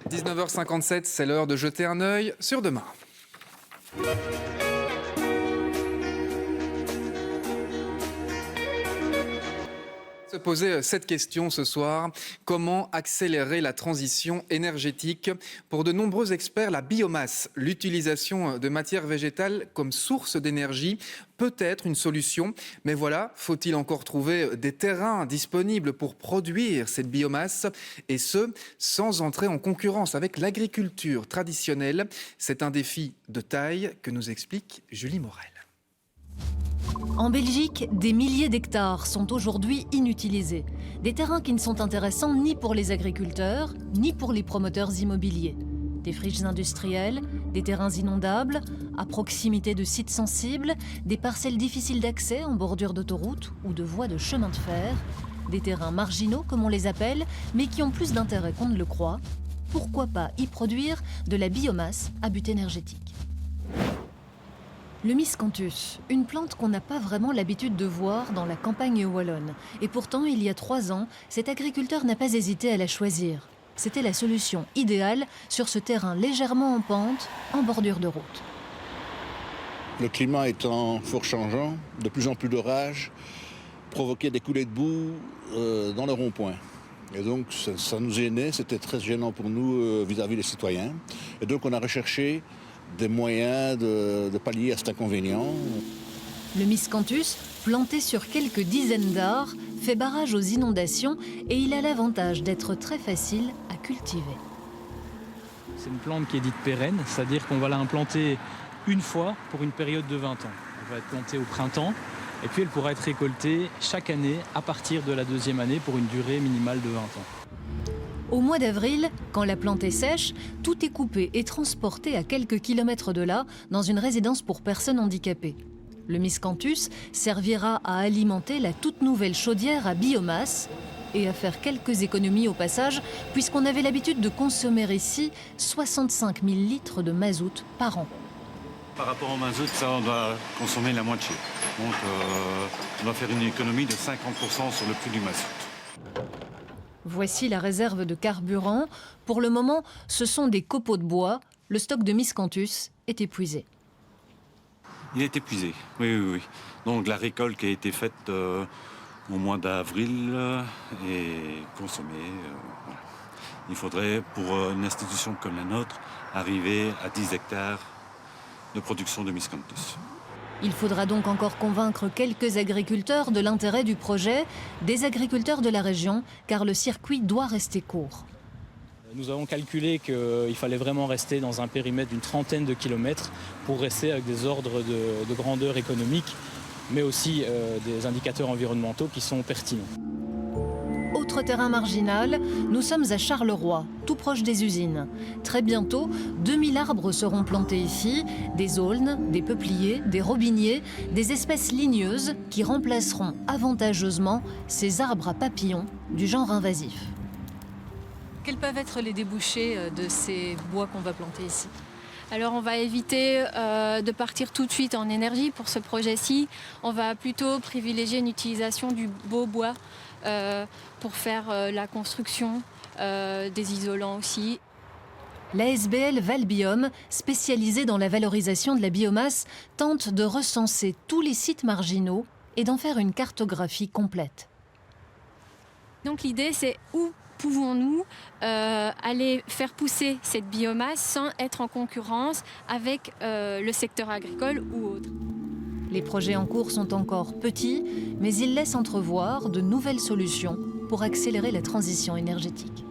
19h57, c'est l'heure de jeter un œil sur demain. Se poser cette question ce soir, comment accélérer la transition énergétique? Pour de nombreux experts, la biomasse, l'utilisation de matières végétales comme source d'énergie peut être une solution. Mais voilà, faut-il encore trouver des terrains disponibles pour produire cette biomasse? Et ce, sans entrer en concurrence avec l'agriculture traditionnelle. C'est un défi de taille que nous explique Julie Morel. En Belgique, des milliers d'hectares sont aujourd'hui inutilisés. Des terrains qui ne sont intéressants ni pour les agriculteurs, ni pour les promoteurs immobiliers. Des friches industrielles, des terrains inondables, à proximité de sites sensibles, des parcelles difficiles d'accès en bordure d'autoroutes ou de voies de chemin de fer, des terrains marginaux comme on les appelle, mais qui ont plus d'intérêt qu'on ne le croit. Pourquoi pas y produire de la biomasse à but énergétique? Le miscanthus, une plante qu'on n'a pas vraiment l'habitude de voir dans la campagne wallonne. Et pourtant, il y a 3 ans, cet agriculteur n'a pas hésité à la choisir. C'était la solution idéale sur ce terrain légèrement en pente, en bordure de route. Le climat étant fort changeant, de plus en plus d'orages, provoquait des coulées de boue dans le rond-point. Et donc ça nous gênait, c'était très gênant pour nous vis-à-vis des citoyens. Et donc on a recherché des moyens de pallier à cet inconvénient. Le miscanthus, planté sur quelques dizaines d'arts, fait barrage aux inondations et il a l'avantage d'être très facile à cultiver. C'est une plante qui est dite pérenne, c'est-à-dire qu'on va la implanter une fois pour une période de 20 ans. Elle va être plantée au printemps et puis elle pourra être récoltée chaque année à partir de la 2e année pour une durée minimale de 20 ans. Au mois d'avril, quand la plante est sèche, tout est coupé et transporté à quelques kilomètres de là, dans une résidence pour personnes handicapées. Le miscanthus servira à alimenter la toute nouvelle chaudière à biomasse et à faire quelques économies au passage, puisqu'on avait l'habitude de consommer ici 65 000 litres de mazout par an. Par rapport au mazout, ça, on doit consommer la moitié. Donc, on doit faire une économie de 50% sur le prix du mazout. Voici la réserve de carburant. Pour le moment, ce sont des copeaux de bois. Le stock de miscanthus est épuisé. Il est épuisé, oui. Donc la récolte qui a été faite au mois d'avril est consommée. Voilà. Il faudrait, pour une institution comme la nôtre, arriver à 10 hectares de production de miscanthus. Il faudra donc encore convaincre quelques agriculteurs de l'intérêt du projet, des agriculteurs de la région, car le circuit doit rester court. Nous avons calculé qu'il fallait vraiment rester dans un périmètre d'une 30aine de kilomètres pour rester avec des ordres de grandeur économique, mais aussi des indicateurs environnementaux qui sont pertinents. Autre terrain marginal, nous sommes à Charleroi, tout proche des usines. Très bientôt, 2000 arbres seront plantés ici, des aulnes, des peupliers, des robiniers, des espèces ligneuses qui remplaceront avantageusement ces arbres à papillons du genre invasif. Quels peuvent être les débouchés de ces bois qu'on va planter ici ? Alors on va éviter de partir tout de suite en énergie pour ce projet-ci. On va plutôt privilégier une utilisation du beau bois pour faire la construction, des isolants aussi. L'ASBL Valbiome, spécialisée dans la valorisation de la biomasse, tente de recenser tous les sites marginaux et d'en faire une cartographie complète. Donc l'idée, c'est où pouvons-nous aller faire pousser cette biomasse sans être en concurrence avec le secteur agricole ou autre. Les projets en cours sont encore petits, mais ils laissent entrevoir de nouvelles solutions pour accélérer la transition énergétique.